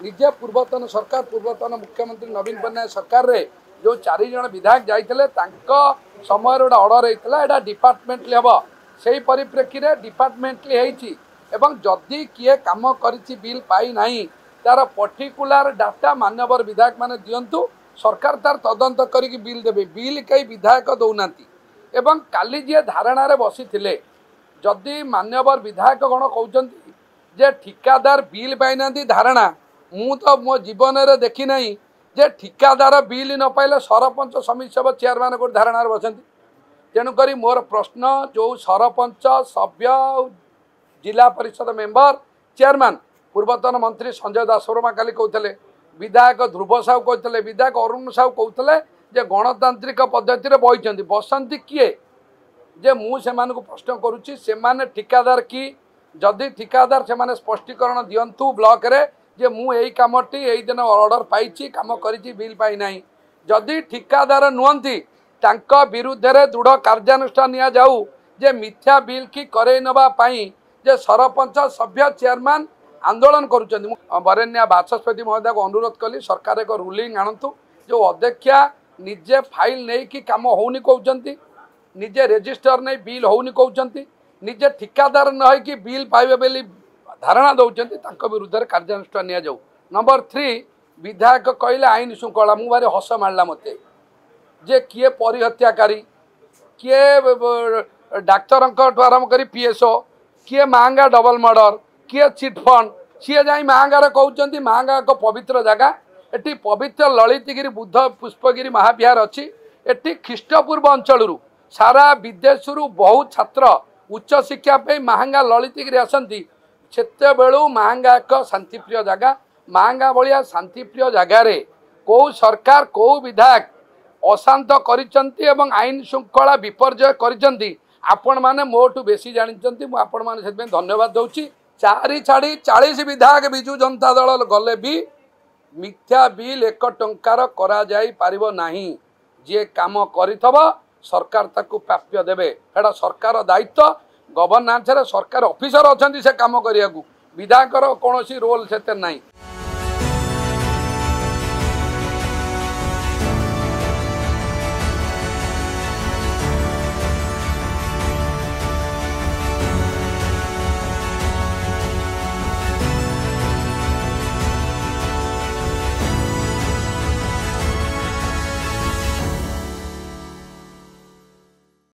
निजे पूर्वतन सरकार पूर्वतन मुख्यमंत्री नवीन पट्टनायक सरकार रे जो 4 जन विधायक जाइए समय गोटे अर्डर होता है डिपार्टमेंटली हम से परिप्रेक्षी में डिपार्टमेंटली एवं जदि किए कम करी बिल पाई नहीं तार पर्टिकुलर डाटा मान्यवर विधायक माने दिंतु सरकार तार तदंत करी बिल देवे बिल कई विधायक दौना एवं काली जी धारणा बसी जदि मान्यवर विधायक गण कहते जे ठिकादार बिल पाईना धारणा मु तो मो जीवन में देखी नहीं जे ठिकादार बिल न पाइले सरपंच समिति सभा चेयरमैन को धारणा बसती तेणुक मोर प्रश्न जो सरपंच सभ्य जिला परिषद मेंबर चेयरमैन पूर्वतन मंत्री संजय दास वर्मा काली कहते विधायक ध्रुव साहू कहते विधायक अरुण साहू कहते जे गणतांत्रिक पद्धति बही बसंती किए जे मुझे प्रश्न करुच्ची से ठिकादार कि जदि ठिकादार से स्पष्टीकरण दिंतु ब्लॉक रे जे मु यही कामटी यही दिन ऑर्डर पाई काम करी बिल पाई नहीं जदि ठिकादार नुहंती तांका विरुद्ध रे दृढ़ कार्यानुष्ठान निया जाऊ जे मिथ्या बिल की करे नबा पाई जे सरपंच सभ्य चेयरमैन आंदोलन करुचंदी बरेण्या बाचस्पति महोदय को अनुरोध कली सरकार एक रूलिंग आणतु जो अध्यक्षा निजे फाइल नहीं कि काम होनी कहउचंती निजे रजिस्टर नहीं बिल होनी कहउचंती निजे ठिकादार न है कि बिल पाइबे बेली धारणा दौरान विरुद्ध कार्यानुष्ठान निया जाऊ। नंबर 3 विधायक कहले आईन श्रृंखला मु भारी हस मारला मते जे किए परिहत्याकारी किए डाक्तर आरंभ कर पीएसओ किए महंगा डबल मर्डर किए चिटफंड सी जा महंगार कहते महंगा एक पवित्र जगह एटी पवित्र ललितगिरी बुद्ध पुष्पगिरी महाविहार अच्छी एटी ख्रीष्टपूर्व अंचल सारा विदेश बहुत छात्र उच्च शिक्षा पे महंगा ललितगिरी आसती सेते बेलू महंगा एक शांतिप्रिय जगह महंगा भाया शांतिप्रिय जगार कौ सरकार कौ विधायक अशांत करिसेंती एवं आईन श्रृंखला विपर्जय करिसेंती आपण माने मोठू बेसी जानिचंती मु आपण माने सेतबे धन्यवाद दउची 4 छाड़ी 40 विधायक बिजू जनता दल गले भी मिथ्या बिल 1 टंकार करा जाई पारिबो नाही जे काम करिथबो सरकार ताकू प्राप्य देबे एटा सरकार दायित्व गवर्नेंस रे सरकार ऑफिसर अछंती से काम करिया विधायकर कौन रोल से नहीं।